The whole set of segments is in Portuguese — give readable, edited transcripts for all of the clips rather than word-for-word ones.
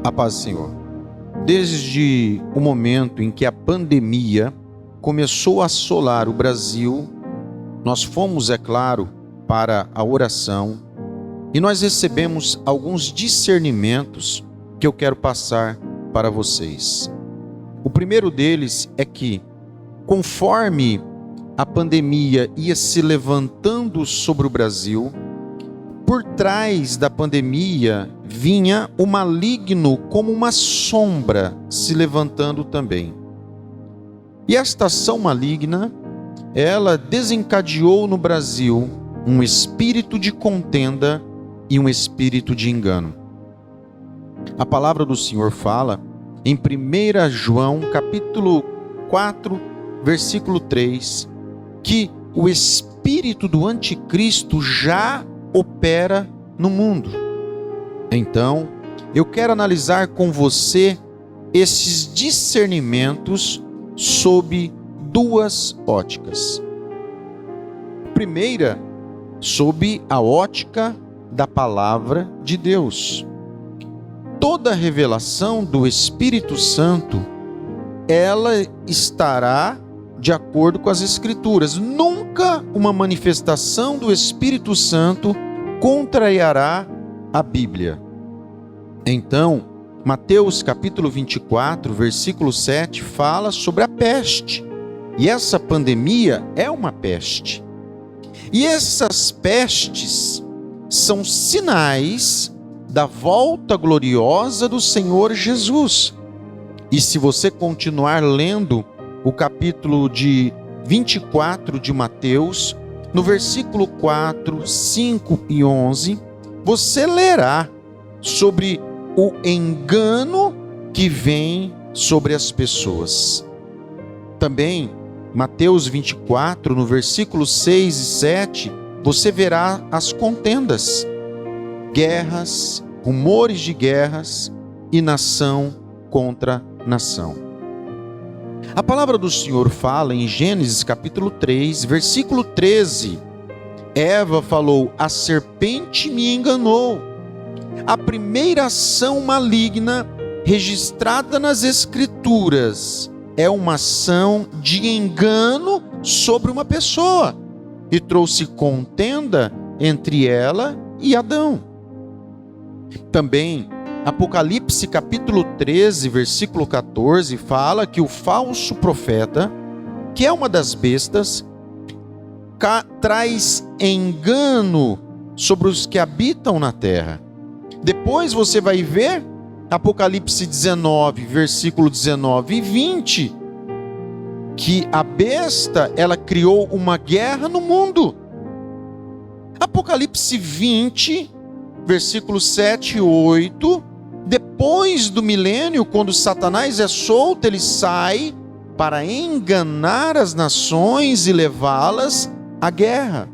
A paz do Senhor. Desde o momento em que a pandemia começou a assolar o Brasil, nós fomos, é claro, para a oração e nós recebemos alguns discernimentos que eu quero passar para vocês. O primeiro deles é que, conforme a pandemia ia se levantando sobre o Brasil, por trás da pandemia vinha o maligno como uma sombra se levantando também. E esta ação maligna, ela desencadeou no Brasil um espírito de contenda e um espírito de engano. A palavra do Senhor fala em 1 João capítulo 4, versículo 3, que o espírito do anticristo já opera no mundo. Então, eu quero analisar com você esses discernimentos sob duas óticas. Primeira, sob a ótica da palavra de Deus. Toda revelação do Espírito Santo, ela estará de acordo com as Escrituras. Nunca uma manifestação do Espírito Santo contrariará a Bíblia. Então, Mateus capítulo 24, versículo 7, fala sobre a peste. E essa pandemia é uma peste. E essas pestes são sinais da volta gloriosa do Senhor Jesus. E se você continuar lendo o capítulo de 24 de Mateus, no versículo 4, 5 e 11, você lerá sobre o engano que vem sobre as pessoas. Também, Mateus 24, no versículo 6 e 7, você verá as contendas, guerras, rumores de guerras e nação contra nação. A palavra do Senhor fala em Gênesis capítulo 3, versículo 13. Eva falou: a serpente me enganou. A primeira ação maligna registrada nas Escrituras é uma ação de engano sobre uma pessoa e trouxe contenda entre ela e Adão. Também Apocalipse capítulo 13, versículo 14, fala que o falso profeta, que é uma das bestas, traz engano sobre os que habitam na terra. Depois você vai ver Apocalipse 19, versículo 19 e 20, que a besta, ela criou uma guerra no mundo. Apocalipse 20, versículos 7 e 8, depois do milênio, quando Satanás é solto, ele sai para enganar as nações e levá-las à guerra.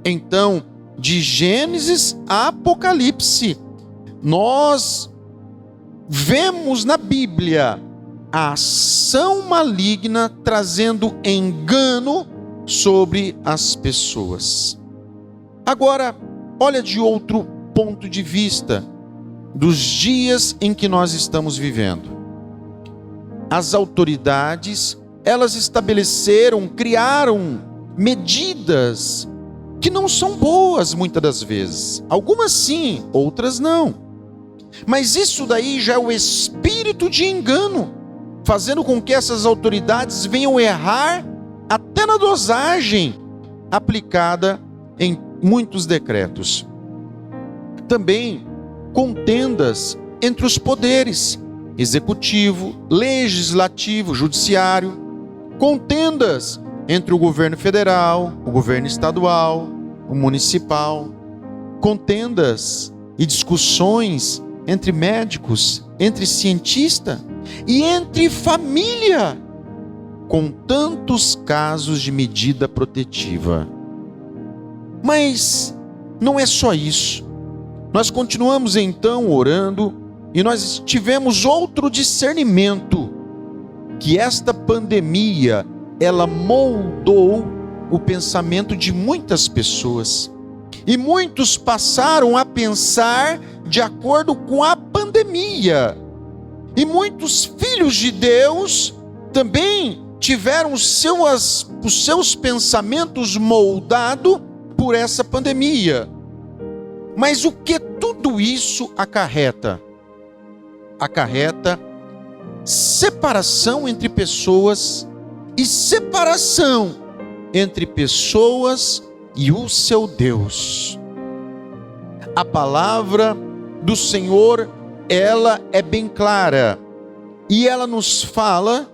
Então, de Gênesis a Apocalipse, nós vemos na Bíblia a ação maligna trazendo engano sobre as pessoas. Agora, olha de outro ponto de vista dos dias em que nós estamos vivendo. As autoridades, elas estabeleceram, criaram medidas que não são boas muitas das vezes. Algumas sim, outras não. Mas isso daí já é o espírito de engano, fazendo com que essas autoridades venham errar até na dosagem aplicada em muitos decretos. Também contendas entre os poderes executivo, legislativo, judiciário, contendas entre o governo federal, o governo estadual, o municipal, contendas e discussões entre médicos, entre cientistas e entre família, com tantos casos de medida protetiva. Mas não é só isso. Nós continuamos então orando e nós tivemos outro discernimento, que esta pandemia, ela moldou o pensamento de muitas pessoas. E muitos passaram a pensar de acordo com a pandemia. pandemia. E muitos filhos de Deus também tiveram os seus pensamentos moldados por essa pandemia. Mas o que tudo isso acarreta? Acarreta separação entre pessoas e separação entre pessoas e o seu Deus. A palavra do Senhor, ela é bem clara, e ela nos fala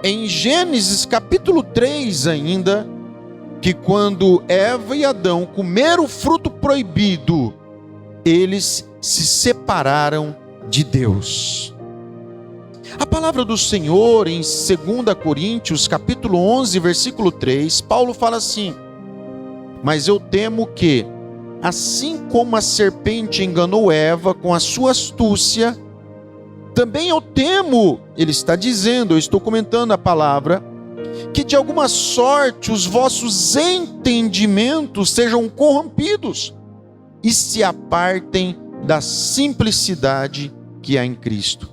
em Gênesis capítulo 3 ainda, que quando Eva e Adão comeram o fruto proibido, eles se separaram de Deus. A palavra do Senhor em 2 Coríntios capítulo 11, versículo 3, Paulo fala assim: mas eu temo que, assim como a serpente enganou Eva com a sua astúcia, também eu temo, ele está dizendo, eu estou comentando a palavra, que de alguma sorte os vossos entendimentos sejam corrompidos e se apartem da simplicidade que há em Cristo.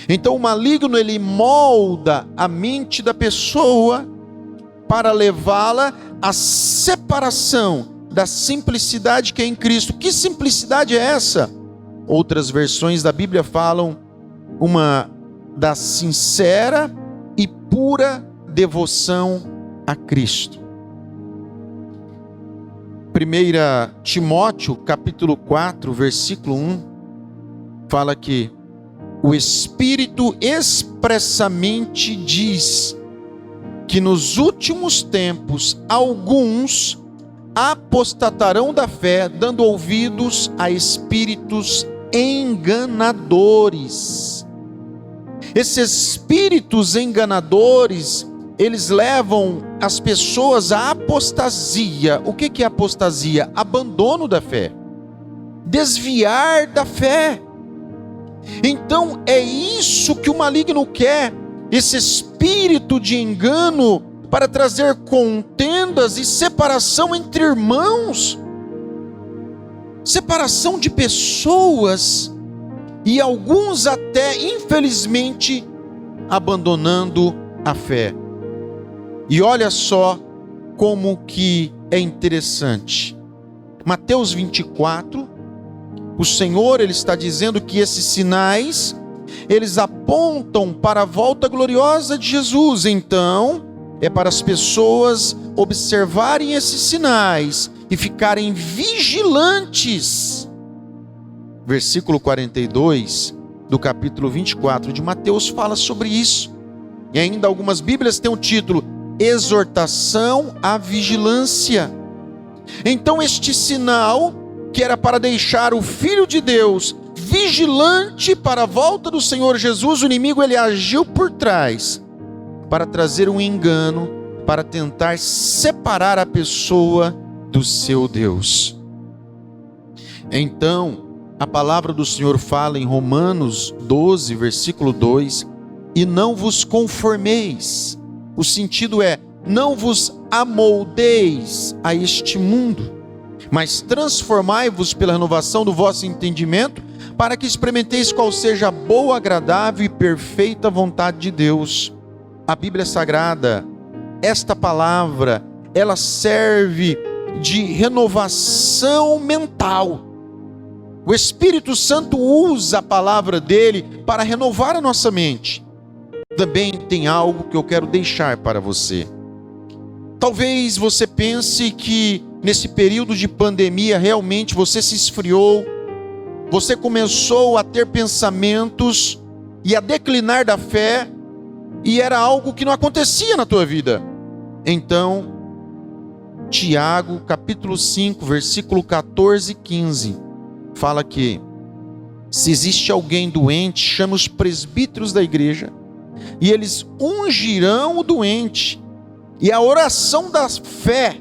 Então o maligno, ele molda a mente da pessoa para levá-la à separação da simplicidade que é em Cristo. Que simplicidade é essa? Outras versões da Bíblia falam da sincera e pura devoção a Cristo. 1 Timóteo capítulo 4, versículo 1, fala que o Espírito expressamente diz que nos últimos tempos alguns apostatarão da fé, dando ouvidos a espíritos enganadores. Esses espíritos enganadores, eles levam as pessoas à apostasia. O que é apostasia? Abandono da fé, desviar da fé. Então é isso que o maligno quer, esse espírito de engano, para trazer contendas e separação entre irmãos, separação de pessoas, e alguns até, infelizmente, abandonando a fé. E olha só como que é interessante. Mateus 24, o Senhor, ele está dizendo que esses sinais, eles apontam para a volta gloriosa de Jesus. Então, é para as pessoas observarem esses sinais e ficarem vigilantes. Versículo 42 do capítulo 24 de Mateus fala sobre isso. E ainda algumas Bíblias têm o título Exortação à Vigilância. Então este sinal, que era para deixar o Filho de Deus vigilante para a volta do Senhor Jesus, o inimigo, ele agiu por trás para trazer um engano, para tentar separar a pessoa do seu Deus. Então, a palavra do Senhor fala em Romanos 12, versículo 2, e não vos conformeis. O sentido é, não vos amoldeis a este mundo, mas transformai-vos pela renovação do vosso entendimento, para que experimenteis qual seja a boa, agradável e perfeita vontade de Deus. A Bíblia Sagrada, esta palavra, ela serve de renovação mental. O Espírito Santo usa a palavra dele para renovar a nossa mente. Também tem algo que eu quero deixar para você. Talvez você pense que nesse período de pandemia realmente você se esfriou, você começou a ter pensamentos e a declinar da fé, e era algo que não acontecia na tua vida. Então, Tiago capítulo 5, versículo 14 e 15, fala que se existe alguém doente, chama os presbíteros da igreja, e eles ungirão o doente, e a oração da fé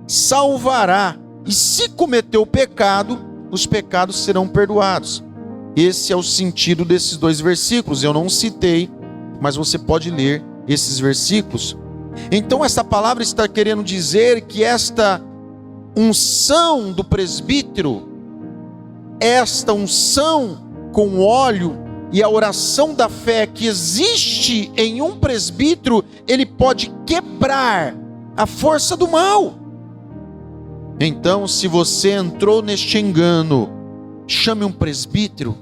salvará, e se cometeu pecado, os pecados serão perdoados. Esse é o sentido desses dois versículos. Eu não citei, mas você pode ler esses versículos. Então essa palavra está querendo dizer que esta unção do presbítero, esta unção com óleo e a oração da fé que existe em um presbítero, ele pode quebrar a força do mal. Então, se você entrou neste engano, chame um presbítero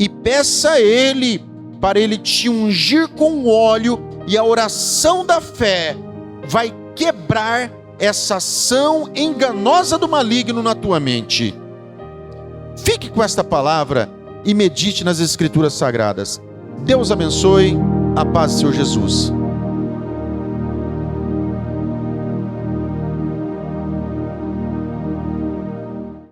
e peça a ele para ele te ungir com óleo, e a oração da fé vai quebrar essa ação enganosa do maligno na tua mente. Fique com esta palavra e medite nas Escrituras Sagradas. Deus abençoe. A paz do Senhor Jesus.